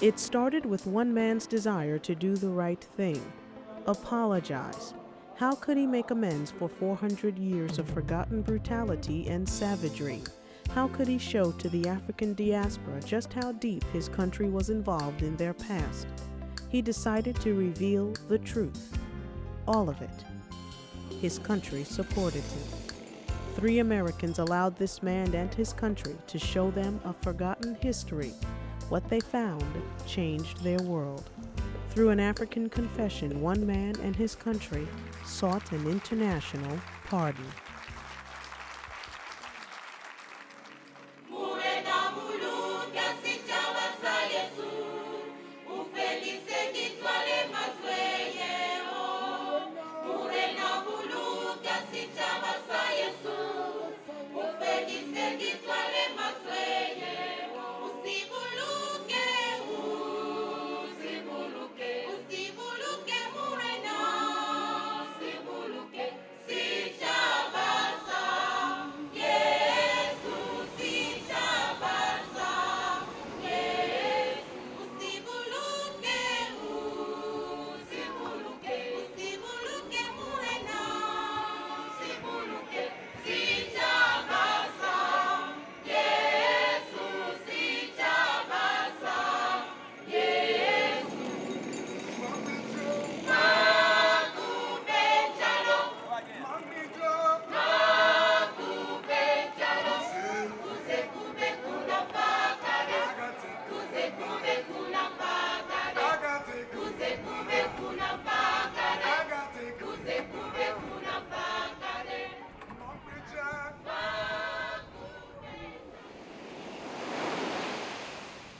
It started with one man's desire to do the right thing, apologize. How could he make amends for 400 years of forgotten brutality and savagery? How could he show to the African diaspora just how deep his country was involved in their past? He decided to reveal the truth, all of it. His country supported him. 3 Americans allowed this man and his country to show them a forgotten history. What they found changed their world. Through an African confession, one man and his country sought an international pardon.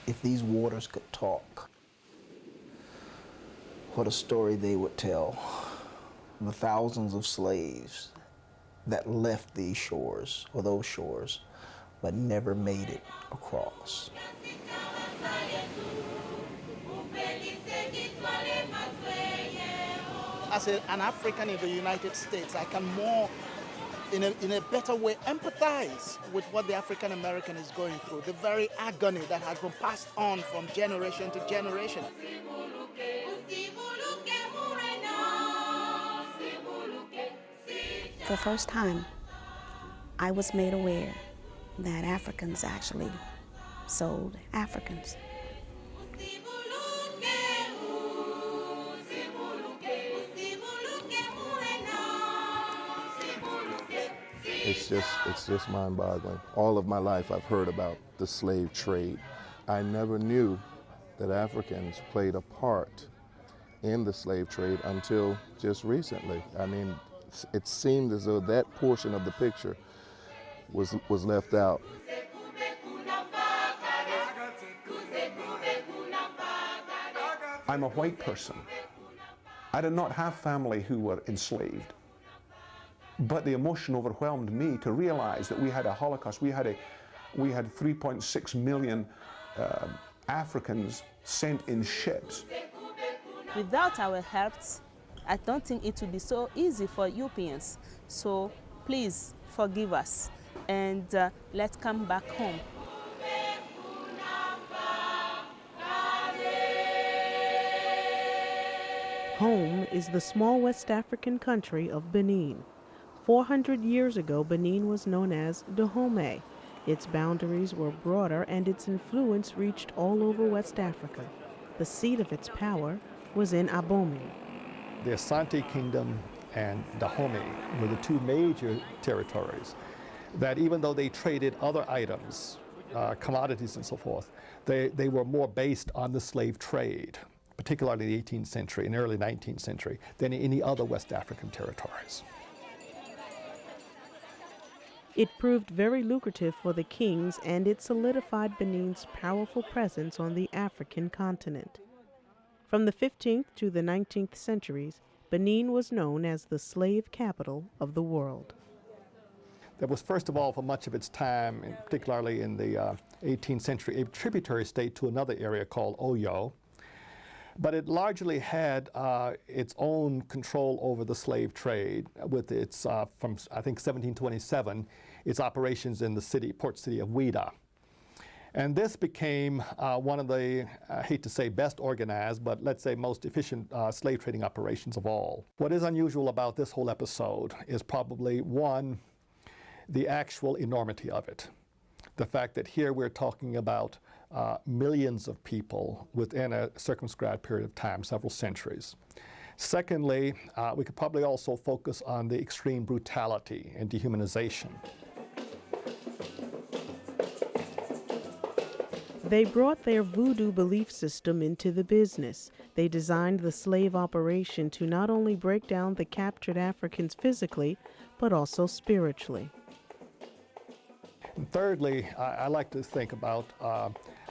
If these waters could talk, what a story they would tell. The thousands of slaves that left these shores, or those shores, but never made it across. As an African in the United States, I can more, in a better way, empathize with what the African American is going through, the very agony that has been passed on from generation to generation. For the first time, I was made aware that Africans actually sold Africans. It's just mind-boggling. All of my life I've heard about the slave trade. I never knew that Africans played a part in the slave trade until just recently. I mean, it seemed as though that portion of the picture was left out. I'm a white person. I did not have family who were enslaved. But the emotion overwhelmed me to realize that we had a Holocaust. We had 3.6 million Africans sent in ships. Without our helps, I don't think it would be so easy for Europeans. So please forgive us and let's come back home. Home is the small West African country of Benin. 400 years ago, Benin was known as Dahomey. Its boundaries were broader and its influence reached all over West Africa. The seat of its power was in Abomey. The Asante Kingdom and Dahomey were the 2 major territories that, even though they traded other items, commodities and so forth, they were more based on the slave trade, particularly in the 18th century and early 19th century, than any other West African territories. It proved very lucrative for the kings, and it solidified Benin's powerful presence on the African continent. From the 15th to the 19th centuries, Benin was known as the slave capital of the world. That was, first of all, for much of its time, and particularly in the 18th century, a tributary state to another area called Oyo. But it largely had its own control over the slave trade with its, from I think 1727, its operations in the port city of Ouida. And this became one of the, I hate to say best organized, but let's say most efficient slave trading operations of all. What is unusual about this whole episode is probably, one, the actual enormity of it. The fact that here we're talking about millions of people within a circumscribed period of time, several centuries. Secondly, we could probably also focus on the extreme brutality and dehumanization. They brought their voodoo belief system into the business. They designed the slave operation to not only break down the captured Africans physically, but also spiritually. And thirdly, I like to think about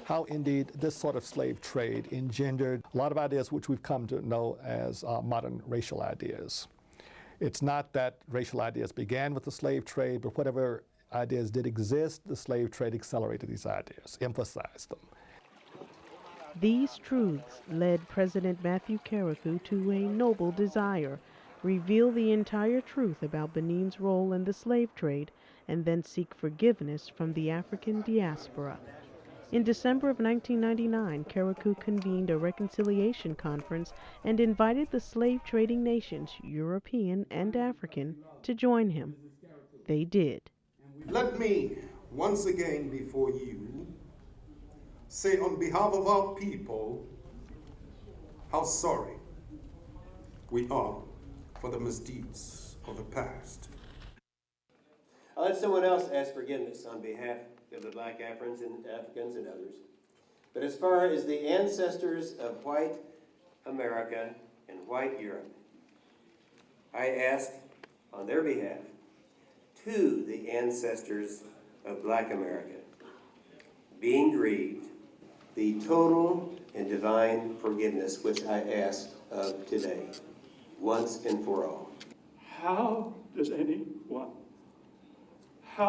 how indeed this sort of slave trade engendered a lot of ideas which we've come to know as modern racial ideas. It's not that racial ideas began with the slave trade, but whatever ideas did exist, the slave trade accelerated these ideas, emphasized them. These truths led President Matthew Carriacou to a noble desire: reveal the entire truth about Benin's role in the slave trade and then seek forgiveness from the African diaspora. In December of 1999, Carriacou convened a reconciliation conference and invited the slave trading nations, European and African, to join him. They did. Let me, once again before you, say on behalf of our people how sorry we are for the misdeeds of the past. I'll let someone else ask forgiveness on behalf of the Black Africans and others. But as far as the ancestors of white America and white Europe, I ask on their behalf to the ancestors of Black America, being grieved, the total and divine forgiveness which I ask of today, once and for all. How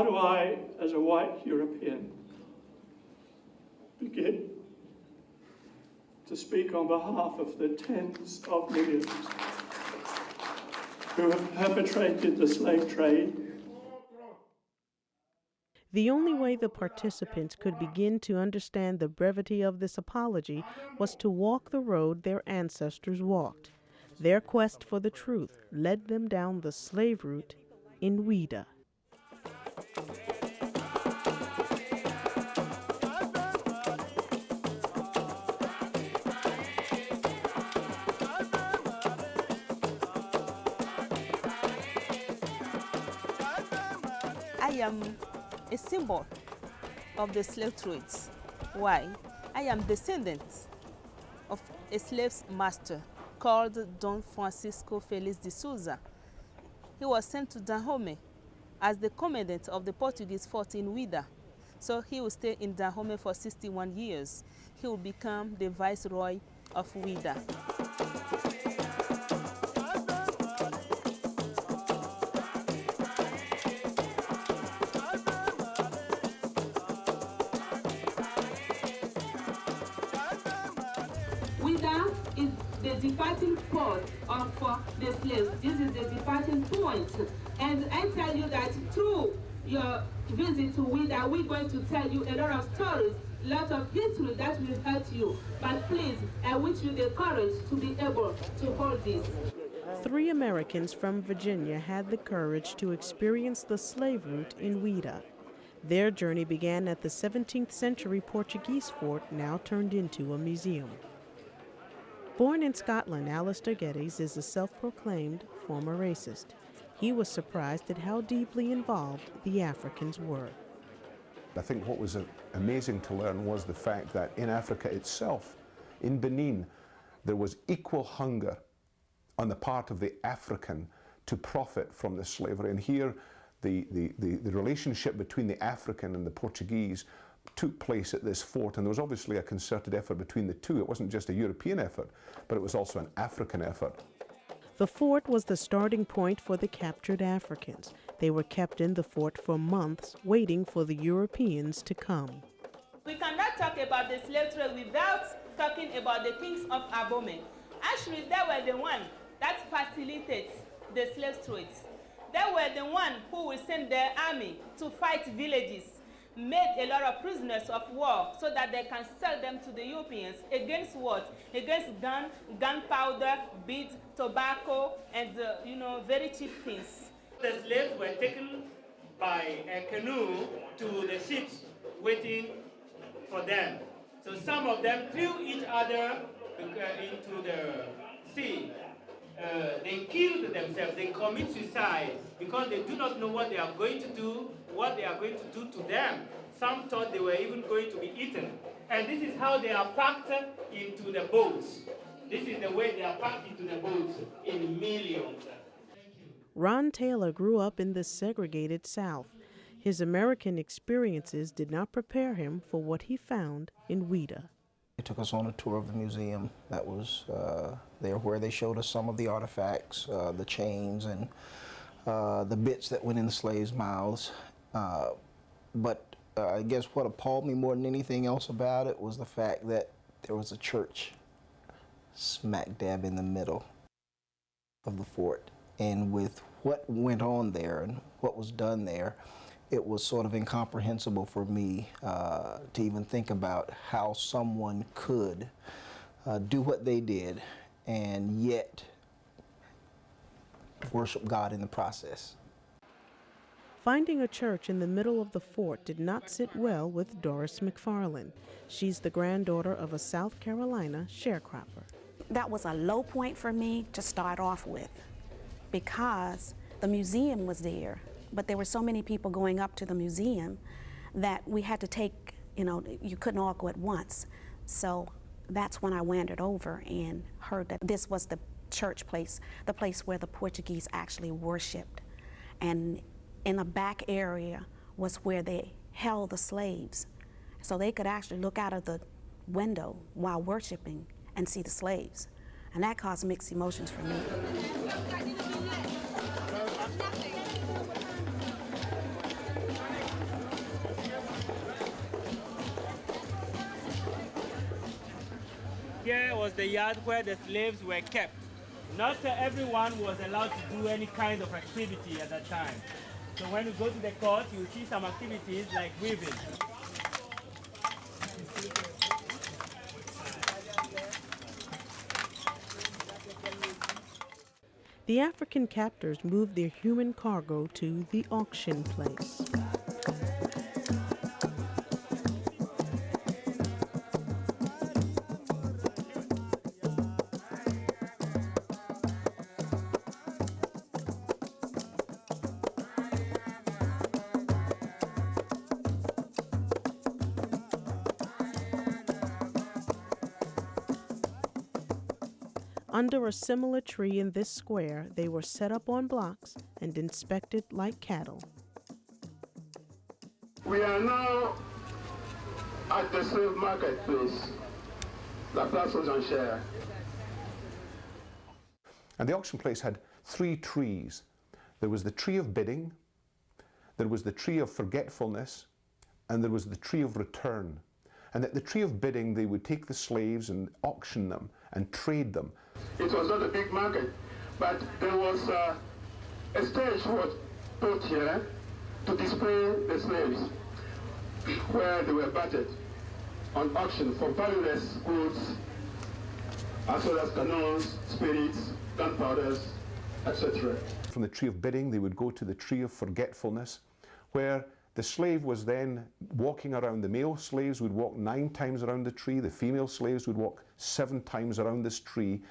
do I, as a white European, begin to speak on behalf of the tens of millions who have perpetrated the slave trade? The only way the participants could begin to understand the brevity of this apology was to walk the road their ancestors walked. Their quest for the truth led them down the slave route in Ouida. I am a symbol of the slave trades. Why? I am descendant of a slave master called Don Francisco Felix de Souza. He was sent to Dahomey as the commandant of the Portuguese fort in Ouida. So he will stay in Dahomey for 61 years. He will become the viceroy of Ouida. Ouida is the departing port of the slaves. This is the departing point. And I tell you that through your visit to Ouida, we're going to tell you a lot of stories, a lot of history that will help you. But please, I wish you the courage to be able to hold this. 3 Americans from Virginia had the courage to experience the slave route in Ouida. Their journey began at the 17th century Portuguese fort, now turned into a museum. Born in Scotland, Alistair Geddes is a self-proclaimed former racist. He was surprised at how deeply involved the Africans were. I think what was amazing to learn was the fact that in Africa itself, in Benin, there was equal hunger on the part of the African to profit from the slavery. And here, the relationship between the African and the Portuguese took place at this fort, and there was obviously a concerted effort between the two. It wasn't just a European effort, but it was also an African effort. The fort was the starting point for the captured Africans. They were kept in the fort for months, waiting for the Europeans to come. We cannot talk about the slave trade without talking about the kings of Abomey. Actually, they were the one that facilitates the slave trades. They were the one who will send their army to fight villages. made a lot of prisoners of war so that they can sell them to the Europeans. Against what? Against gunpowder, beads, tobacco, and very cheap things. The slaves were taken by a canoe to the ships waiting for them. So some of them threw each other into the sea. They killed themselves, they commit suicide because they do not know what they are going to do, what they are going to do to them. Some thought they were even going to be eaten. And this is how they are packed into the boats. This is the way they are packed into the boats in millions. Ron Taylor grew up in the segregated South. His American experiences did not prepare him for what he found in Ouida. They took us on a tour of the museum that was there, where they showed us some of the artifacts, the chains and the bits that went in the slaves' mouths. But I guess what appalled me more than anything else about it was the fact that there was a church smack dab in the middle of the fort. And with what went on there and what was done there, it was sort of incomprehensible for me to even think about how someone could do what they did and yet worship God in the process. Finding a church in the middle of the fort did not sit well with Doris McFarland. She's the granddaughter of a South Carolina sharecropper. That was a low point for me to start off with, because the museum was there, but there were so many people going up to the museum that we had to take, you couldn't all go at once. So that's when I wandered over and heard that this was the church place, the place where the Portuguese actually worshiped. And in the back area was where they held the slaves. So they could actually look out of the window while worshiping and see the slaves. And that caused mixed emotions for me. Here was the yard where the slaves were kept. Not everyone was allowed to do any kind of activity at that time. So when you go to the court, you see some activities like weaving. The African captors moved their human cargo to the auction place. Under a similar tree in this square, they were set up on blocks and inspected like cattle. We are now at the slave marketplace, La Place aux Enchères. And the auction place had 3 trees. There was the tree of bidding, there was the tree of forgetfulness, and there was the tree of return. And at the tree of bidding, they would take the slaves and auction them and trade them. It was not a big market, but there was a stage was put here to display the slaves, where they were bartered on auction for valueless goods, as well as canoes, spirits, gunpowders, etc. From the tree of bidding, they would go to the tree of forgetfulness, where the slave was then walking around. The male slaves would walk 9 times around the tree. The female slaves would walk 7 times around this tree.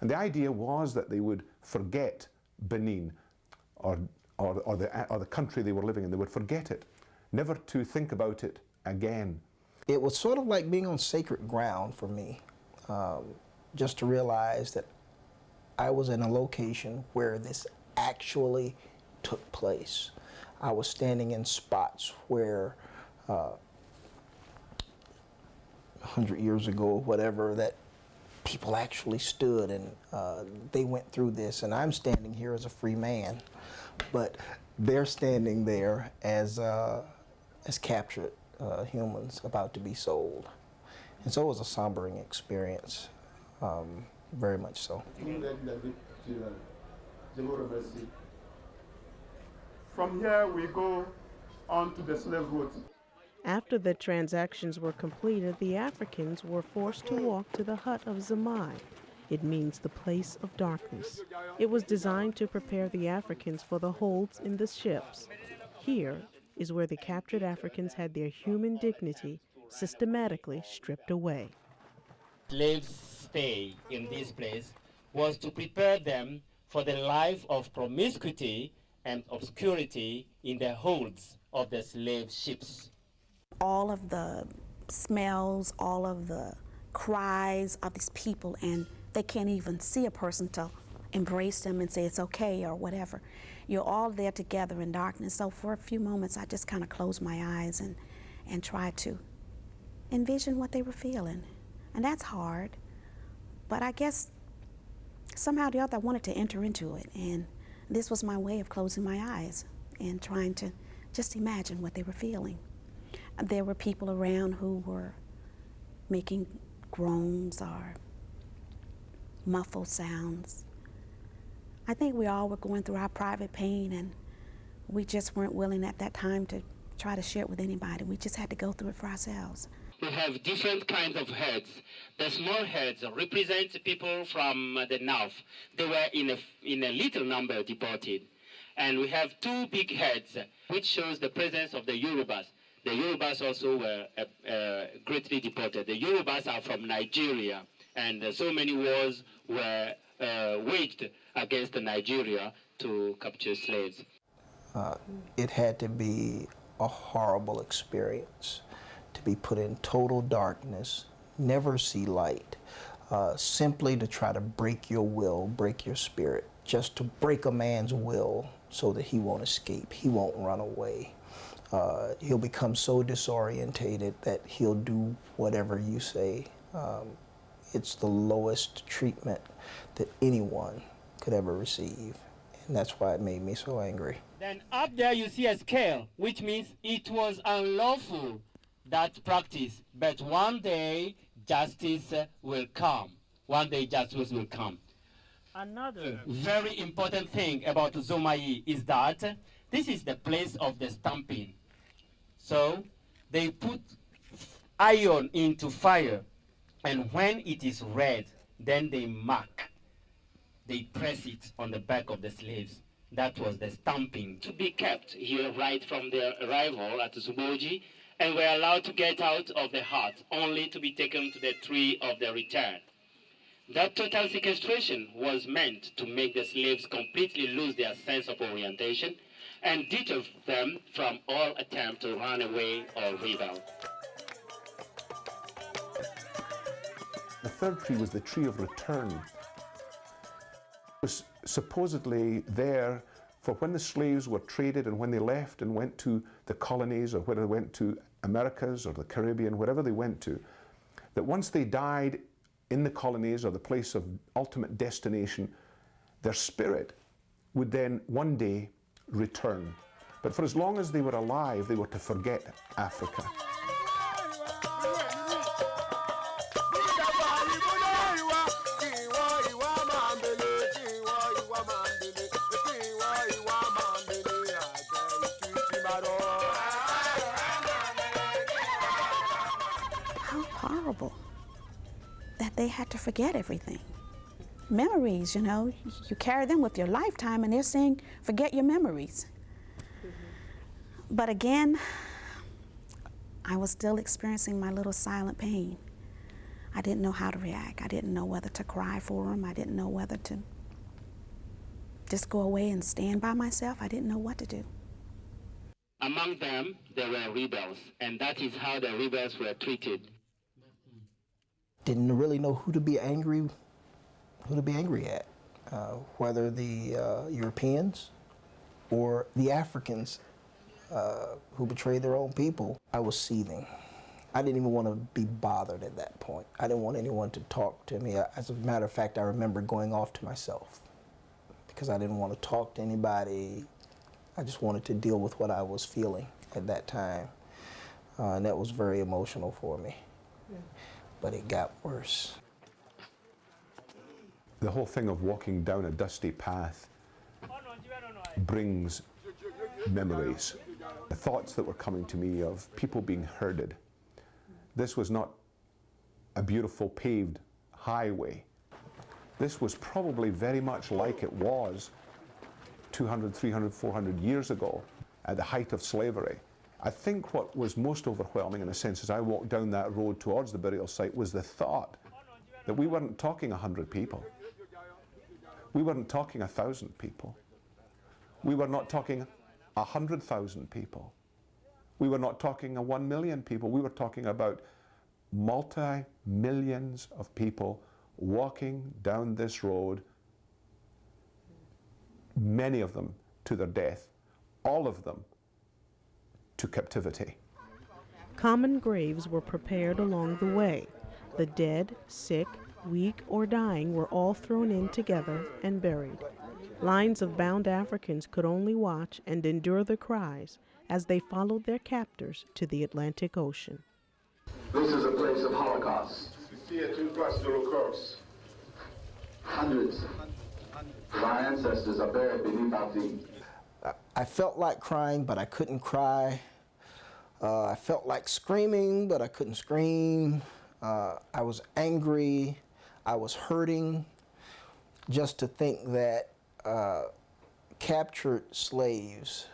And the idea was that they would forget Benin or the country they were living in. They would forget it, never to think about it again. It was sort of like being on sacred ground for me, just to realize that I was in a location where this actually took place. I was standing in spots where 100 years ago or whatever, that people actually stood and they went through this, and I'm standing here as a free man, but they're standing there as captured humans about to be sold. And so it was a sombering experience, very much so. From here we go on to the slave route. After the transactions were completed, the Africans were forced to walk to the hut of Zamai. It means the place of darkness. It was designed to prepare the Africans for the holds in the ships. Here is where the captured Africans had their human dignity systematically stripped away. Slaves' stay in this place was to prepare them for the life of promiscuity and obscurity in the holds of the slave ships. All of the smells, all of the cries of these people, and they can't even see a person to embrace them and say it's okay or whatever. You're all there together in darkness. So for a few moments, I just kind of closed my eyes and tried to envision what they were feeling. And that's hard, but I guess somehow or the other I wanted to enter into it, and this was my way of closing my eyes and trying to just imagine what they were feeling. There were people around who were making groans or muffled sounds. I think we all were going through our private pain, and we just weren't willing at that time to try to share it with anybody. We just had to go through it for ourselves. We have different kinds of heads. The small heads represent people from the north. They were in a little number deported. And we have two big heads, which shows the presence of the Yorubas. The Yorubas also were greatly deported. The Yorubas are from Nigeria, and so many wars were waged against Nigeria to capture slaves. It had to be a horrible experience to be put in total darkness, never see light, simply to try to break your will, break your spirit, just to break a man's will so that he won't escape, he won't run away. He'll become so disorientated that he'll do whatever you say. It's the lowest treatment that anyone could ever receive, and that's why it made me so angry. Then up there you see a scale, which means it was unlawful, that practice, but one day justice will come. One day justice will come. Another very important thing about Zomai is that this is the place of the stamping. So they put iron into fire, and when it is red, then they mark. They press it on the back of the slaves. That was the stamping. To be kept here right from their arrival at Zuboji, and were allowed to get out of the hut, only to be taken to the tree of their return. That total sequestration was meant to make the slaves completely lose their sense of orientation and deter them from all attempt to run away or rebel. The third tree was the tree of return. It was supposedly there for when the slaves were traded and when they left and went to the colonies, or whether they went to Americas or the Caribbean, wherever they went to, that once they died in the colonies or the place of ultimate destination, their spirit would then one day return. But for as long as they were alive, they were to forget Africa. That they had to forget everything. Memories, you know, you carry them with your lifetime, and they're saying, forget your memories. But again, I was still experiencing my little silent pain. I didn't know how to react. I didn't know whether to cry for them. I didn't know whether to just go away and stand by myself. I didn't know what to do. Among them, there were rebels, and that is how the rebels were treated. Didn't really know who to be angry at, whether the Europeans or the Africans who betrayed their own people. I was seething. I didn't even want to be bothered at that point. I didn't want anyone to talk to me. As a matter of fact, I remember going off to myself because I didn't want to talk to anybody. I just wanted to deal with what I was feeling at that time, and that was very emotional for me. Yeah. But it got worse. The whole thing of walking down a dusty path brings memories. thoughts that were coming to me of people being herded. This was not a beautiful paved highway. This was probably very much like it was 200, 300, 400 years ago at the height of slavery. I think what was most overwhelming in a sense as I walked down that road towards the burial site was the thought that we weren't talking 100 people. We weren't talking 1,000 people. We were not talking 100,000 people. We were not talking 1 million people. We were talking about multi-millions of people walking down this road, many of them to their death, all of them to captivity. Common graves were prepared along the way. The dead, sick, weak, or dying were all thrown in together and buried. Lines of bound Africans could only watch and endure the cries as they followed their captors to the Atlantic Ocean. This is a place of Holocaust. Hundreds of our ancestors are buried beneath our feet. I felt like crying, but I couldn't cry. I felt like screaming, but I couldn't scream. I was angry. I was hurting just to think that captured slaves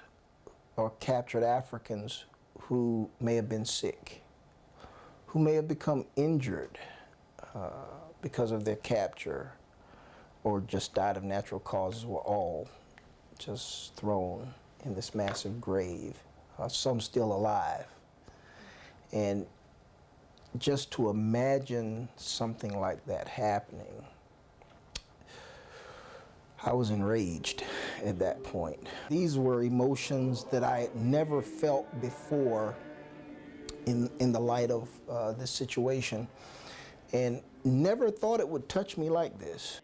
or captured Africans who may have been sick, who may have become injured because of their capture or just died of natural causes were all just thrown in this massive grave, some still alive. And just to imagine something like that happening, I was enraged at that point. These were emotions that I had never felt before in the light of this situation, and never thought it would touch me like this.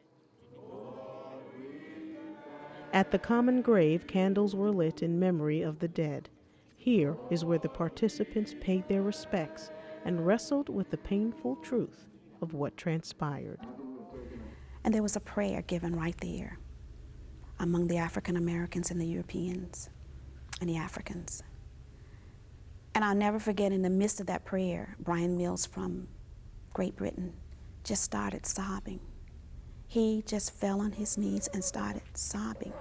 At the common grave, candles were lit in memory of the dead. Here is where the participants paid their respects and wrestled with the painful truth of what transpired. And there was a prayer given right there among the African Americans and the Europeans and the Africans. And I'll never forget, in the midst of that prayer, Brian Mills from Great Britain just started sobbing. He just fell on his knees and started sobbing.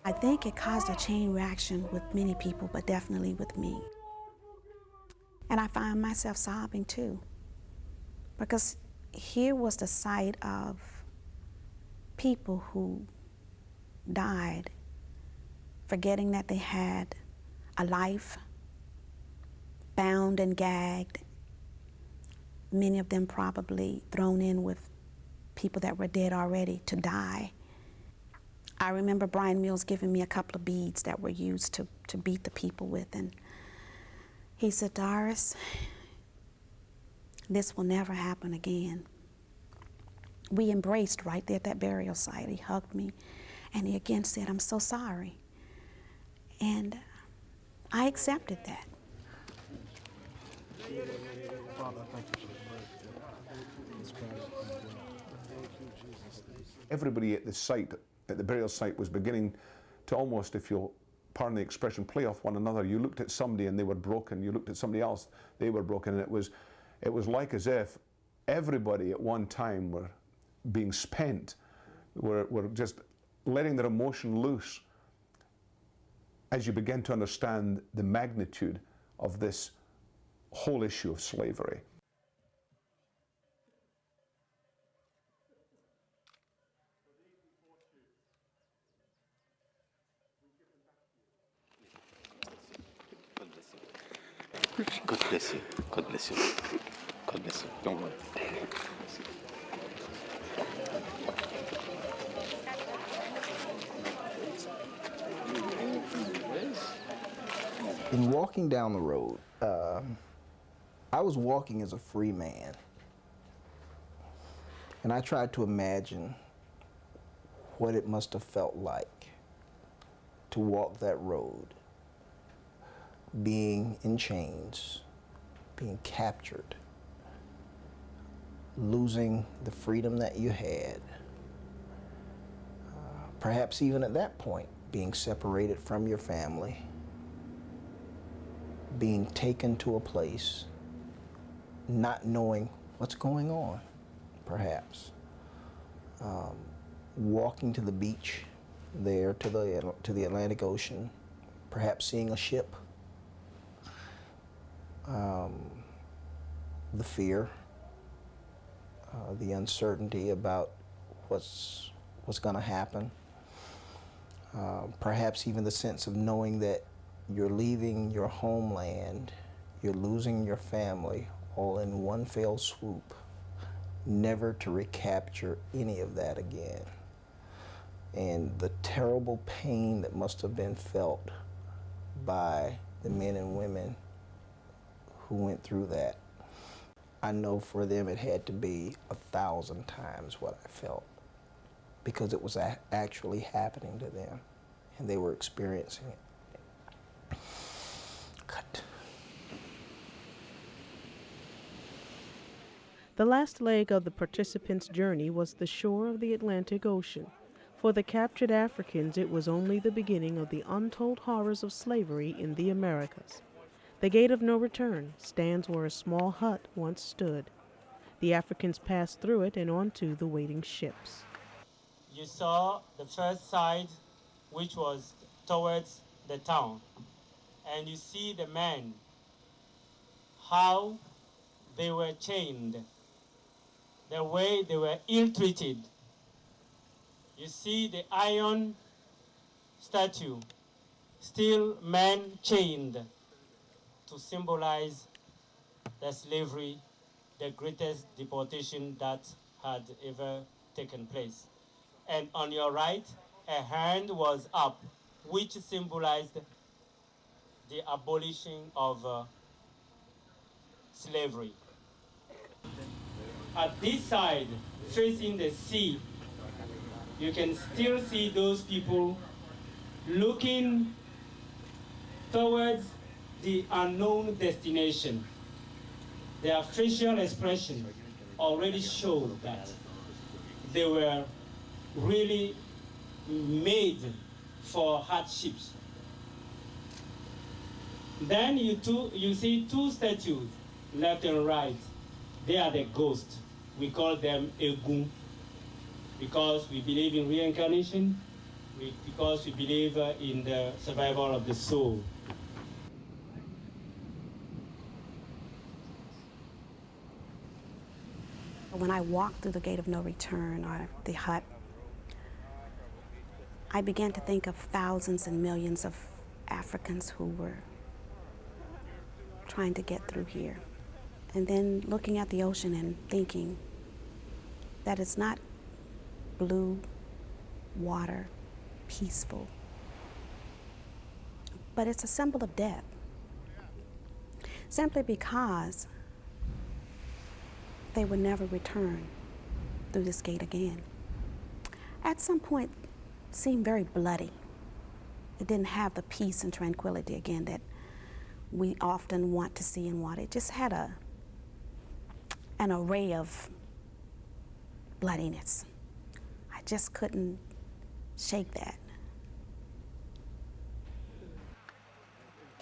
I think it caused a chain reaction with many people, but definitely with me. And I found myself sobbing too, because here was the sight of people who died, forgetting that they had a life, bound and gagged, many of them probably thrown in with people that were dead already to die. I remember Brian Mills giving me a couple of beads that were used to beat the people with, and he said, "Doris, this will never happen again." We embraced right there at that burial site. He hugged me, and he again said, "I'm so sorry." And I accepted that. Everybody at the site, at the burial site, was beginning to almost, if you'll pardon the expression, play off one another. You looked at somebody and they were broken. You looked at somebody else, they were broken. And it was like as if everybody at one time were being spent, were just letting their emotion loose as you begin to understand the magnitude of this whole issue of slavery. God bless you. God bless you. God bless you. Don't worry. In walking down the road, I was walking as a free man. And I tried to imagine what it must have felt like to walk that road being in chains, being captured, losing the freedom that you had, perhaps even at that point, being separated from your family, being taken to a place, not knowing what's going on, perhaps. Walking to the beach there, to the Atlantic Ocean, perhaps seeing a ship, the fear, the uncertainty about what's going to happen, perhaps even the sense of knowing that you're leaving your homeland, you're losing your family, all in one fell swoop, never to recapture any of that again. And the terrible pain that must have been felt by the men and women who went through that. I know for them it had to be 1,000 times what I felt, because it was actually happening to them and they were experiencing it. Cut. The last leg of the participants' journey was the shore of the Atlantic Ocean. For the captured Africans, it was only the beginning of the untold horrors of slavery in the Americas. The gate of no return stands where a small hut once stood. The Africans passed through it and onto the waiting ships. You saw the first side, which was towards the town. And you see the men, how they were chained, the way they were ill-treated. You see the iron statue, still men chained, to symbolize the slavery, the greatest deportation that had ever taken place. And on your right, a hand was up, which symbolized the abolition of slavery. At this side, facing the sea, you can still see those people looking towards the unknown destination. Their facial expression already showed that they were really made for hardships. Then you see two statues, left and right. They are the ghosts. We call them Egun, because we believe in reincarnation, because we believe in the survival of the soul. When I walked through the gate of no return, or the hut, I began to think of thousands and millions of Africans who were trying to get through here. And then looking at the ocean and thinking that it's not blue water, peaceful, but it's a symbol of death. Simply because they would never return through this gate again. At some point, it seemed very bloody. It didn't have the peace and tranquility again that we often want to see in water. It just had an array of bloodiness. I just couldn't shake that.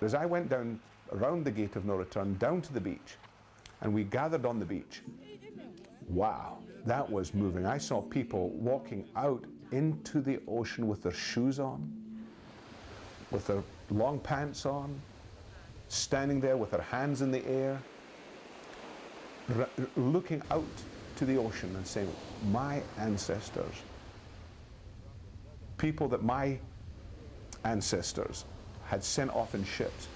As I went down around the gate of no return, down to the beach, and we gathered on the beach, wow, that was moving. I saw people walking out into the ocean with their shoes on, with their long pants on, standing there with their hands in the air, looking out to the ocean and saying, my ancestors, people that my ancestors had sent off in ships,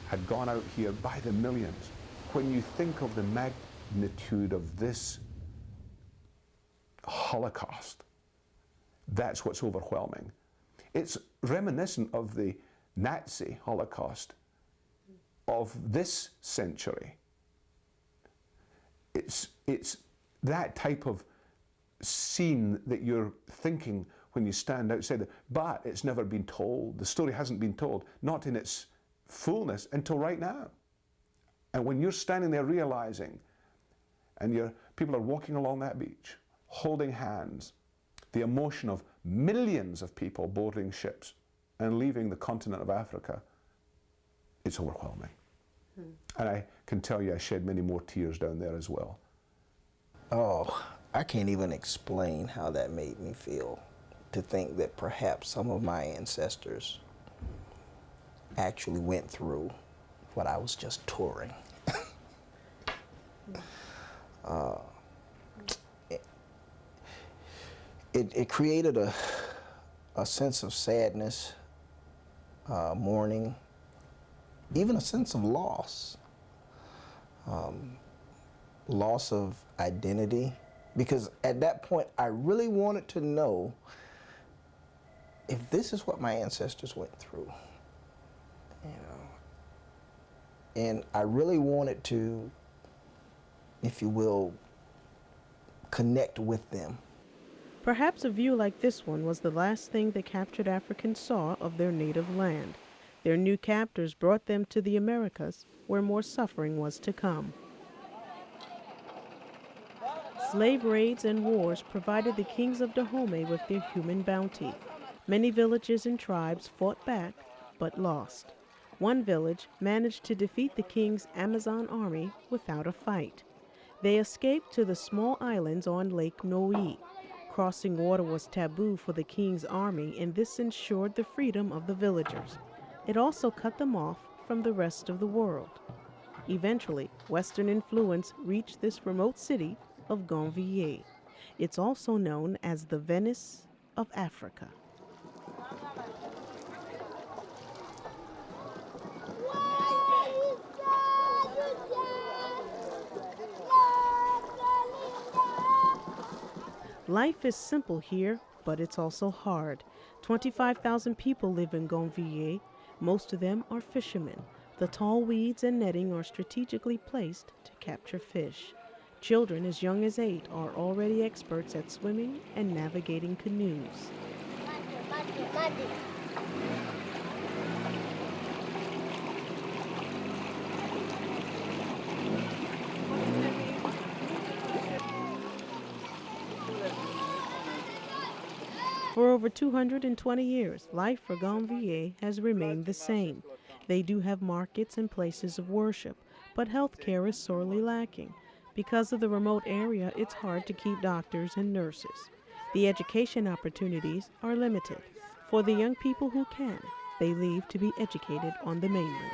had gone out here by the millions. When you think of the magnitude of this Holocaust, that's what's overwhelming. It's reminiscent of the Nazi Holocaust of this century. It's that type of scene that you're thinking when you stand outside, but it's never been told. The story hasn't been told, not in its fullness until right now. And when you're standing there realizing, and people are walking along that beach, holding hands, the emotion of millions of people boarding ships and leaving the continent of Africa, it's overwhelming. And I can tell you I shed many more tears down there as well. Oh, I can't even explain how that made me feel, to think that perhaps some of my ancestors actually went through what I was just touring. It created a sense of sadness, mourning, even a sense of loss. Loss of identity, because at that point I really wanted to know if this is what my ancestors went through, you know, and I really wanted to, if you will, connect with them. Perhaps a view like this one was the last thing the captured Africans saw of their native land. Their new captors brought them to the Americas, where more suffering was to come. Slave raids and wars provided the kings of Dahomey with their human bounty. Many villages and tribes fought back, but lost. One village managed to defeat the king's Amazon army without a fight. They escaped to the small islands on Lake Noi. Crossing water was taboo for the king's army, and this ensured the freedom of the villagers. It also cut them off from the rest of the world. Eventually, Western influence reached this remote city of Gonvier. It's also known as the Venice of Africa. Life is simple here, but it's also hard. 25,000 people live in Gonvier. Most of them are fishermen. The tall weeds and netting are strategically placed to capture fish. Children as young as 8 are already experts at swimming and navigating canoes. For over 220 years, life for Gonvier has remained the same. They do have markets and places of worship, but health care is sorely lacking. Because of the remote area, it's hard to keep doctors and nurses. The education opportunities are limited. For the young people who can, they leave to be educated on the mainland.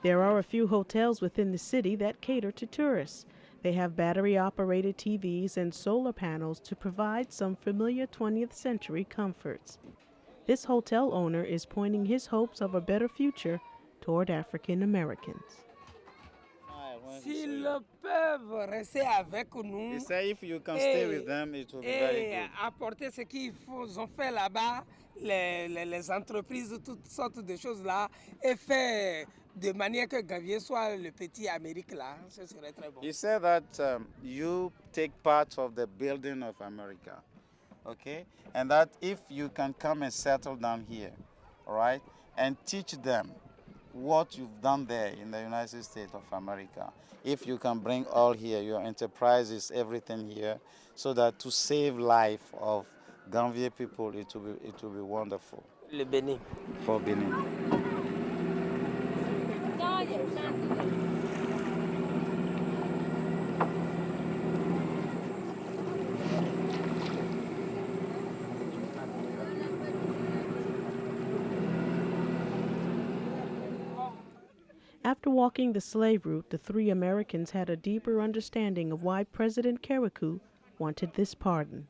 There are a few hotels within the city that cater to tourists. They have battery-operated TVs and solar panels to provide some familiar 20th century comforts. This hotel owner is pointing his hopes of a better future toward African Americans. S'ils peuvent rester avec nous, He said if you can stay with them, it will be very good. Apporter ce qu'ils ont fait là-bas, les entreprises, toutes sortes de choses là, et faire de manière que Gonvier soit le petit Amérique là, ce serait très bon. He said that you take part of the building of America, okay? And that if you can come and settle down here, all right, and teach them what you've done there in the United States of America, if you can bring all here, your enterprises, everything here, so that to save life of Gonvier people, it will be wonderful. Le Benin. For Benin. After walking the slave route, the 3 Americans had a deeper understanding of why President Carriacou wanted this pardon.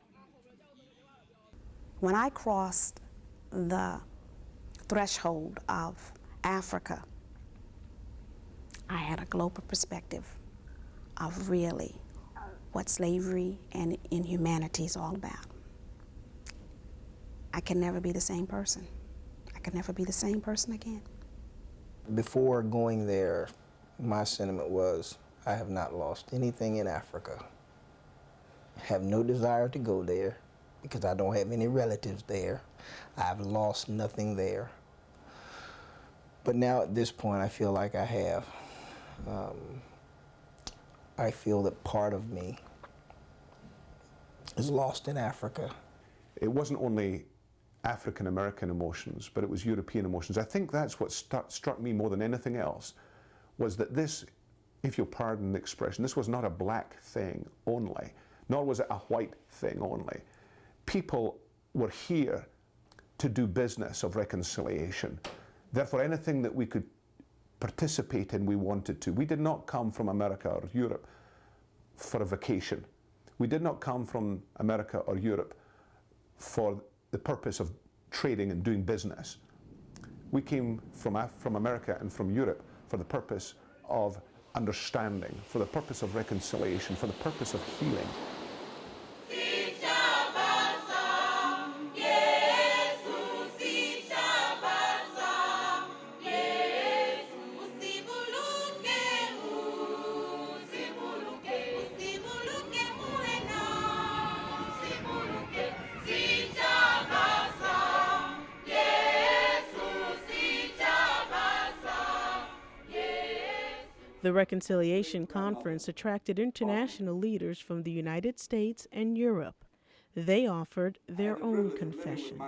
When I crossed the threshold of Africa, I had a global perspective of really what slavery and inhumanity is all about. I can never be the same person. I can never be the same person again. Before going there, my sentiment was, I have not lost anything in Africa. I have no desire to go there. because I don't have any relatives there. I've lost nothing there. But now at this point, I feel like I have. I feel that part of me is lost in Africa. It wasn't only African American emotions, but it was European emotions. I think that's what struck me more than anything else, was that this, if you'll pardon the expression, this was not a black thing only, nor was it a white thing only. People were here to do business of reconciliation. Therefore, anything that we could participate in, we wanted to. We did not come from America or Europe for a vacation. We did not come from America or Europe for the purpose of trading and doing business. We came from America and from Europe for the purpose of understanding, for the purpose of reconciliation, for the purpose of healing. The Reconciliation Conference attracted international leaders from the United States and Europe. They offered their own confession.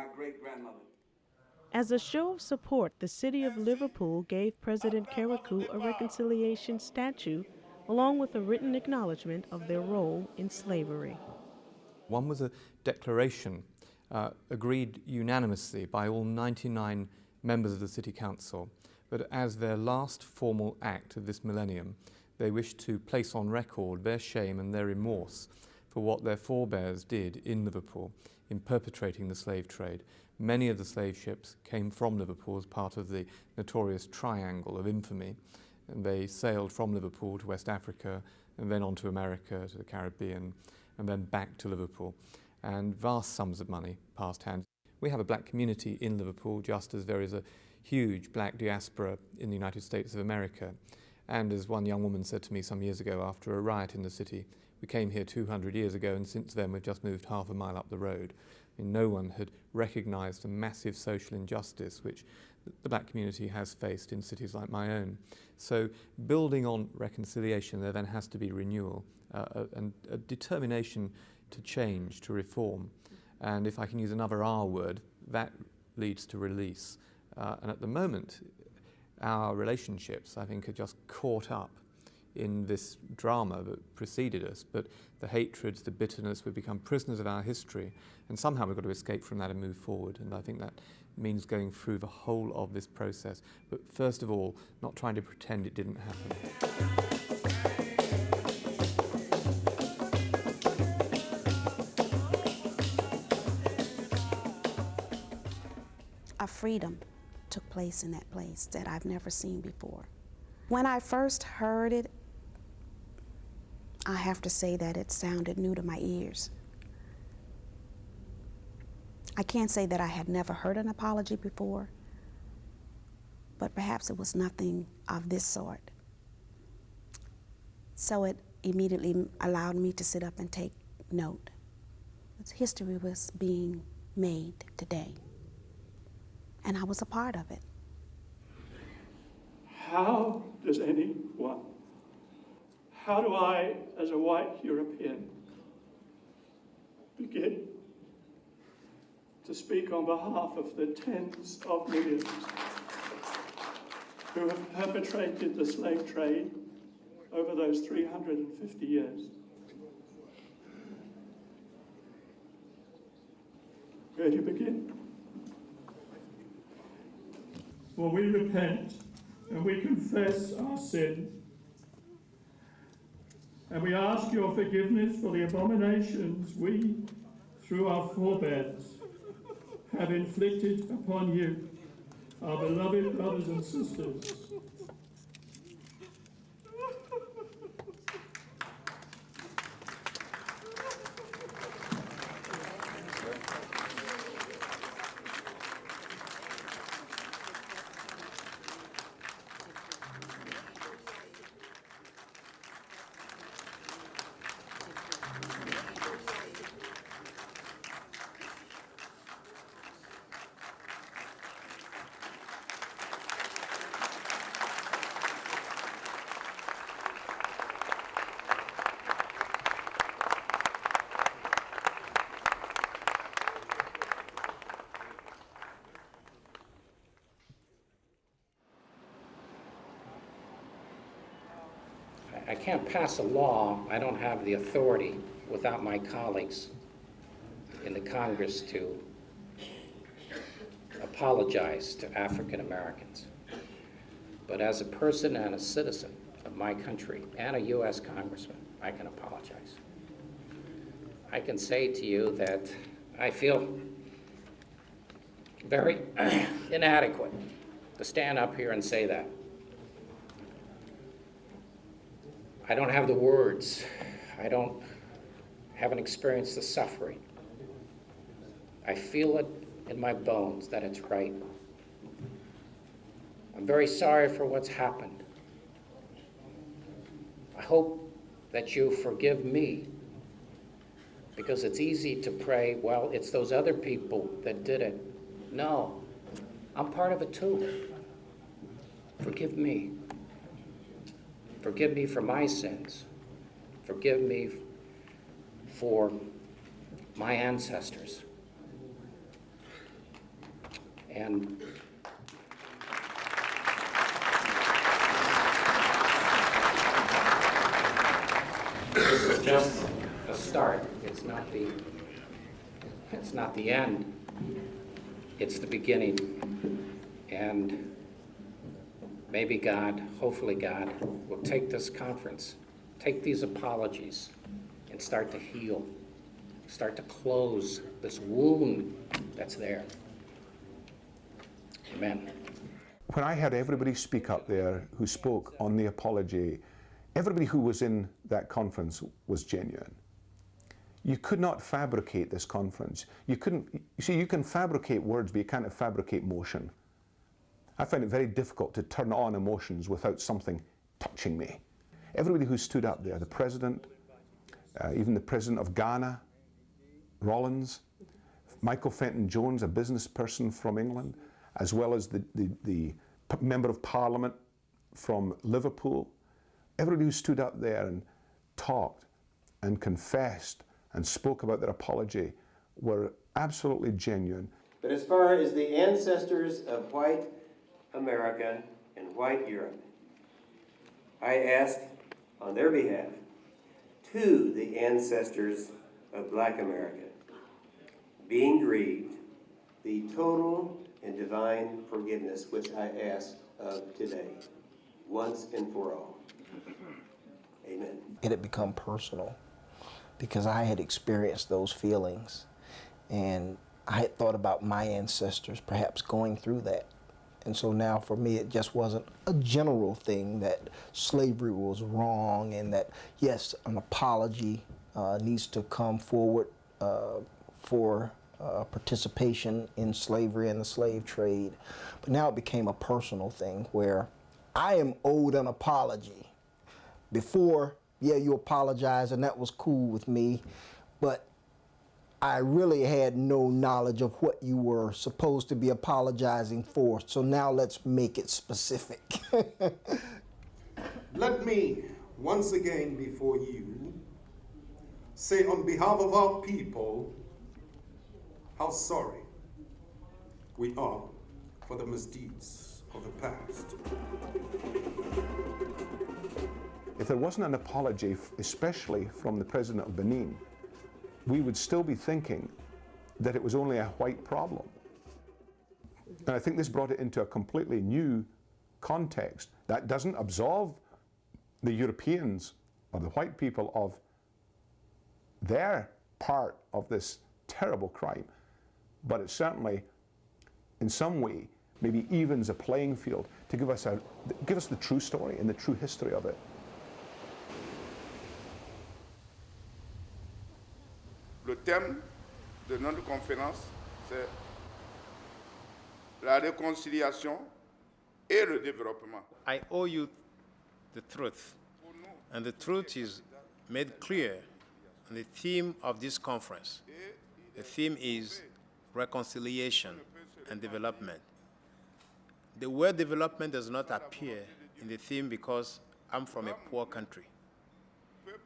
As a show of support, the city of Liverpool gave President Kerikou a reconciliation statue, along with a written acknowledgement of their role in slavery. One was a declaration agreed unanimously by all 99 members of the City Council, but as their last formal act of this millennium, they wished to place on record their shame and their remorse for what their forebears did in Liverpool in perpetrating the slave trade. Many of the slave ships came from Liverpool as part of the notorious Triangle of Infamy, and they sailed from Liverpool to West Africa and then on to America, to the Caribbean, and then back to Liverpool. And vast sums of money passed hands. We have a black community in Liverpool, just as there is a huge black diaspora in the United States of America. And as one young woman said to me some years ago after a riot in the city, we came here 200 years ago and since then we've just moved half a mile up the road. I mean, no one had recognized a massive social injustice which the black community has faced in cities like my own. So building on reconciliation, there then has to be renewal and a determination to change, to reform. And if I can use another R word, that leads to release. And at the moment, our relationships, I think, are just caught up in this drama that preceded us. But the hatreds, the bitterness, we've become prisoners of our history. And somehow we've got to escape from that and move forward. And I think that means going through the whole of this process. But first of all, not trying to pretend it didn't happen. A freedom took place in that place that I've never seen before. When I first heard it, I have to say that it sounded new to my ears. I can't say that I had never heard an apology before, but perhaps it was nothing of this sort. So it immediately allowed me to sit up and take note. History was being made today, and I was a part of it. How does anyone, how do I, as a white European, begin to speak on behalf of the tens of millions who have perpetrated the slave trade over those 350 years? Where do you begin? Well, we repent and we confess our sin, and we ask your forgiveness for the abominations we, through our forebears, have inflicted upon you, our beloved brothers and sisters. I can't pass a law. I don't have the authority without my colleagues in the Congress to apologize to African Americans. But as a person and a citizen of my country and a U.S. congressman, I can apologize. I can say to you that I feel very inadequate to stand up here and say that. I don't have the words. Haven't experienced the suffering. I feel it in my bones that it's right. I'm very sorry for what's happened. I hope that you forgive me, because it's easy to pray, well, it's those other people that did it. No, I'm part of it too. Forgive me. Forgive me for my sins. Forgive me for my ancestors. And this is just a start. It's not the end. It's the beginning. And maybe God, hopefully God, will take this conference, take these apologies, and start to heal, start to close this wound that's there. Amen. When I heard everybody speak up there who spoke on the apology, everybody who was in that conference was genuine. You could not fabricate this conference. You can fabricate words, but you can't fabricate motion. I find it very difficult to turn on emotions without something touching me. Everybody who stood up there, the president, even the president of Ghana, Rollins, Michael Fenton Jones, a business person from England, as well as the member of parliament from Liverpool, everybody who stood up there and talked and confessed and spoke about their apology were absolutely genuine. But as far as the ancestors of white America and white Europe, I ask on their behalf to the ancestors of black America, being grieved, the total and divine forgiveness which I ask of today, once and for all. Amen. It had become personal because I had experienced those feelings, and I had thought about my ancestors perhaps going through that. And so now for me, it just wasn't a general thing that slavery was wrong and that, yes, an apology needs to come forward for participation in slavery and the slave trade. But now it became a personal thing where I am owed an apology. Before, yeah, you apologize and that was cool with me, but I really had no knowledge of what you were supposed to be apologizing for. So now let's make it specific. Let me once again before you say on behalf of our people how sorry we are for the misdeeds of the past. If there wasn't an apology, especially from the President of Benin, we would still be thinking that it was only a white problem. And I think this brought it into a completely new context. That doesn't absolve the Europeans or the white people of their part of this terrible crime, but it certainly, in some way, maybe evens a playing field to give us the true story and the true history of it. Le thème de notre conférence, c'est la réconciliation et le développement. I owe you the truth, and the truth is made clear in the theme of this conference. The theme is reconciliation and development. The word development does not appear in the theme because I'm from a poor country.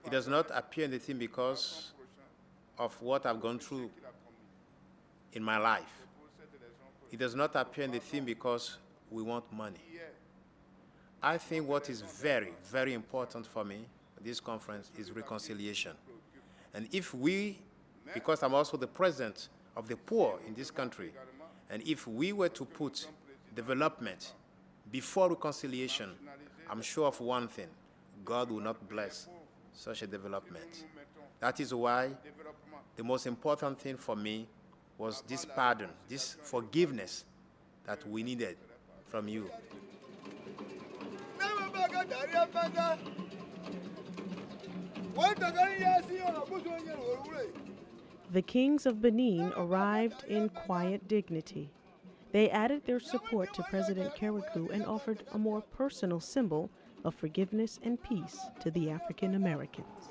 It does not appear in the theme because of what I've gone through in my life. It does not appear in the theme because we want money. I think what is very, very important for me at this conference is reconciliation. And if we, because I'm also the president of the poor in this country, and if we were to put development before reconciliation, I'm sure of one thing: God will not bless such a development. That is why the most important thing for me was this pardon, this forgiveness that we needed from you. The kings of Benin arrived in quiet dignity. They added their support to President Carriacou and offered a more personal symbol of forgiveness and peace to the African Americans.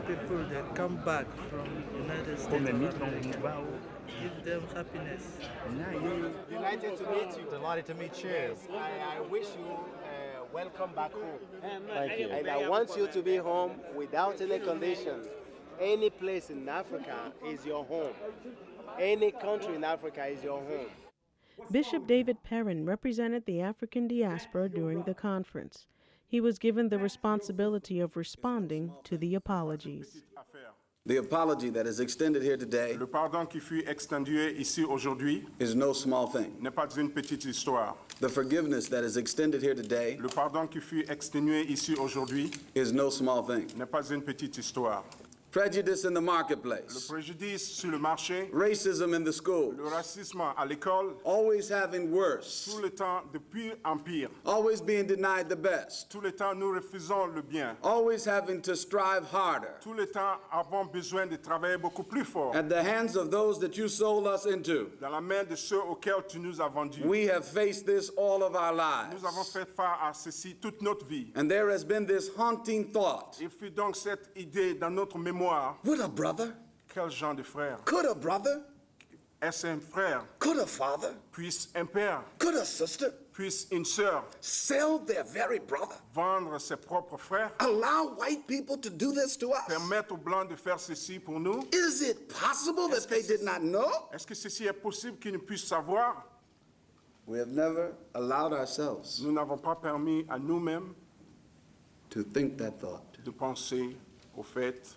People that come back from United States of America, give them happiness. Delighted to meet you. Delighted to meet you. Yes, I wish you welcome back home. Thank you. And I want you to be home without any condition. Any place in Africa is your home. Any country in Africa is your home. Bishop David Perrin represented the African diaspora during the conference. He was given the responsibility of responding to the apologies. The apology that is extended here today Le pardon qui fut extendu ici aujourd'hui is no small thing. n'est pas une petite histoire. The forgiveness that is extended here today Le pardon qui fut exténué ici aujourd'hui is no small thing. n'est pas une petite histoire. Prejudice in the Le marketplace, préjudice sur le marché, racism in the schools, le racisme à l'école, always having worse, tout le temps de pire en pire. always being denied the best, Tout le temps nous refusons le bien. always having to strive harder Tout le temps avons besoin de travailler beaucoup plus fort. at the hands of those that you sold us into. Dans la main de ceux auxquels tu nous as vendus. We have faced this all of our lives. Nous avons fait face à ceci toute notre vie. And there has been this haunting thought. Il fut donc cette idée dans notre mémoire. Would a brother, Quel genre de frère? could a brother, Est-ce un frère? could a father, Puisse un père? could a sister Puisse une sœur sell their very brother? vendre ses propres frères? Allow white people to do this to us? Permettre aux blancs de faire ceci pour nous? Is it possible that they did not know? Est-ce que ceci est possible qu'ils ne puissent savoir? We have never allowed ourselves Nous n'avons pas permis à nous-mêmes to think that thought. de penser au fait.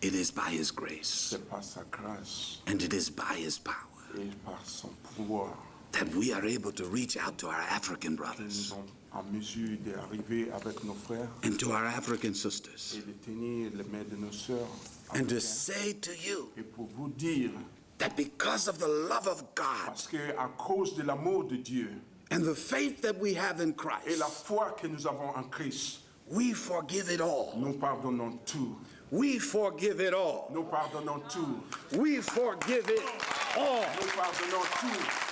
It is by His grace C'est par sa grâce and it is by His power et par son pouvoir that we are able to reach out to our African que nous brothers sommes en mesure d'arriver avec nos frères and to our African sisters et de tenir les mains de nos sœurs and to africaines. say to you Et pour vous dire, that because of the love of God parce qu'à cause de l'amour de Dieu and the faith that we have in et Christ, la foi que nous avons en Christ, we forgive it all. nous pardonnons tout. We forgive it all. Nous pardonnons tout. We forgive it all. Nous pardonnons tout.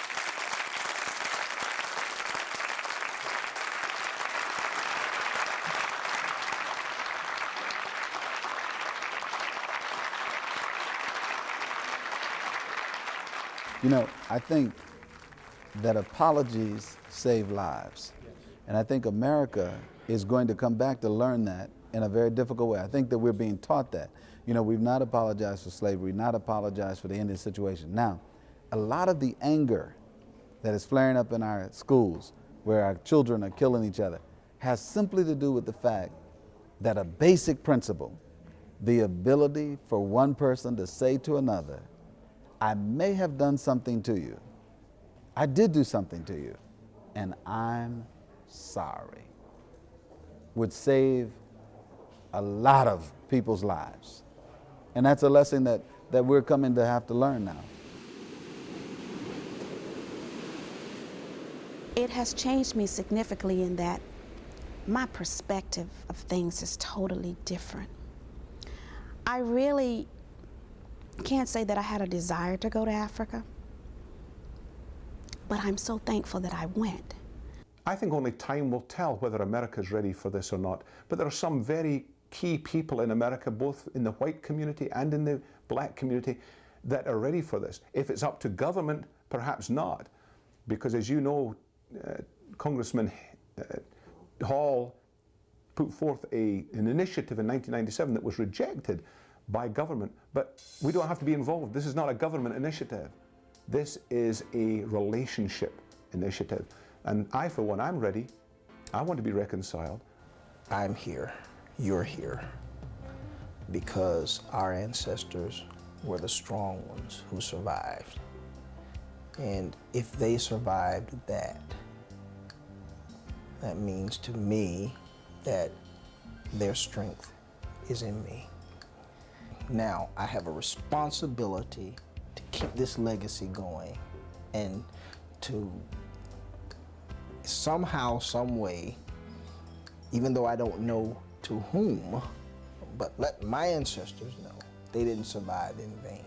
You know, I think that apologies save lives. And I think America is going to come back to learn that in a very difficult way. I think that we're being taught that. You know, we've not apologized for slavery, not apologized for the Indian situation. Now, a lot of the anger that is flaring up in our schools, where our children are killing each other, has simply to do with the fact that a basic principle, the ability for one person to say to another, I may have done something to you. I did do something to you, and I'm sorry, would save a lot of people's lives. And that's a lesson that we're coming to have to learn now. It has changed me significantly in that my perspective of things is totally different. I really can't say that I had a desire to go to Africa, but I'm so thankful that I went. I think only time will tell whether America's ready for this or not. But there are some very key people in America, both in the white community and in the black community, that are ready for this. If it's up to government, perhaps not. Because as you know, Congressman Hall put forth an initiative in 1997 that was rejected by government, but we don't have to be involved. This is not a government initiative. This is a relationship initiative. And I, for one, I'm ready. I want to be reconciled. I'm here, you're here, because our ancestors were the strong ones who survived. And if they survived that, that means to me that their strength is in me. Now, I have a responsibility to keep this legacy going and to somehow, some way, even though I don't know to whom, but let my ancestors know they didn't survive in vain.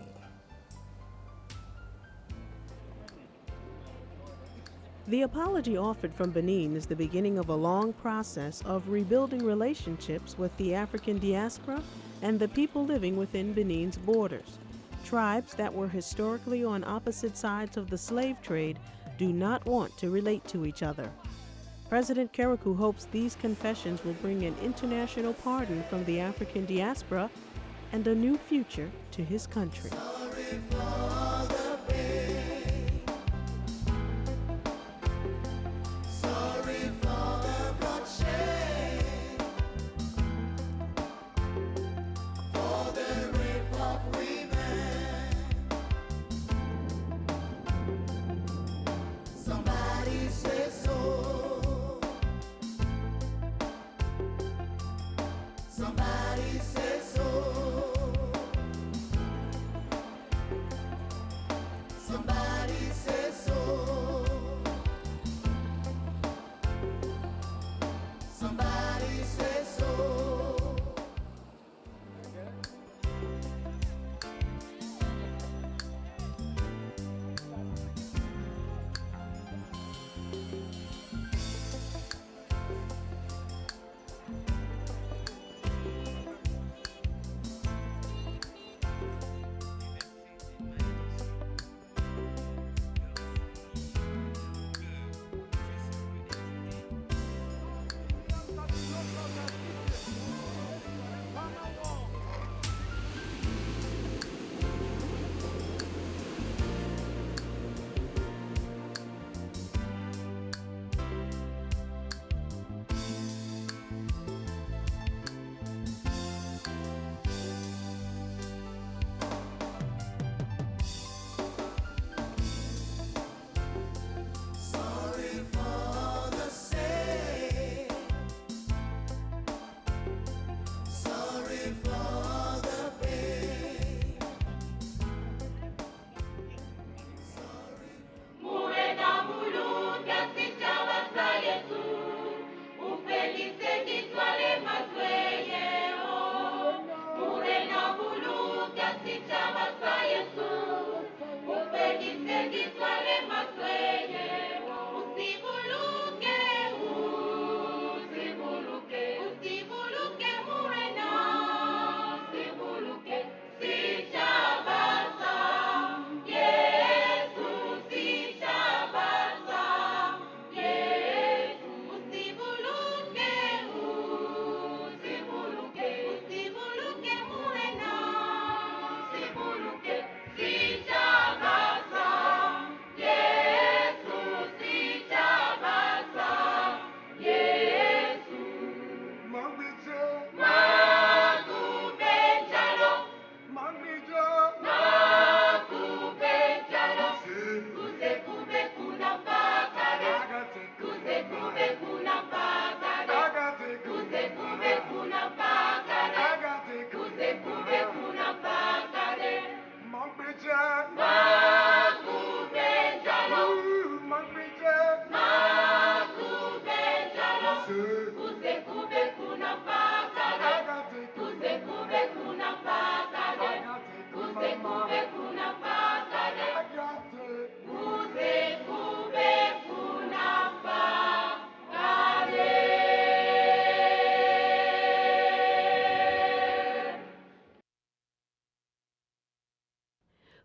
The apology offered from Benin is the beginning of a long process of rebuilding relationships with the African diaspora and the people living within Benin's borders. Tribes that were historically on opposite sides of the slave trade do not want to relate to each other. President Kerikou hopes these confessions will bring an international pardon from the African diaspora and a new future to his country.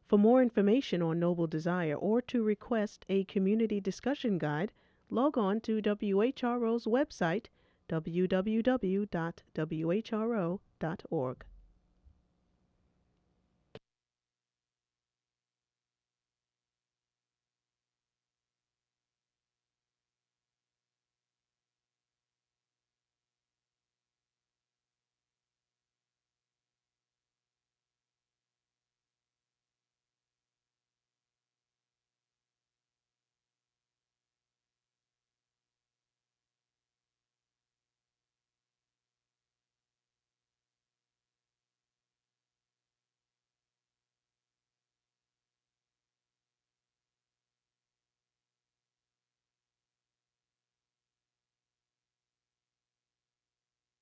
For more information on Noble Desire or to request a community discussion guide, log on to WHRO's website, www.whro.org.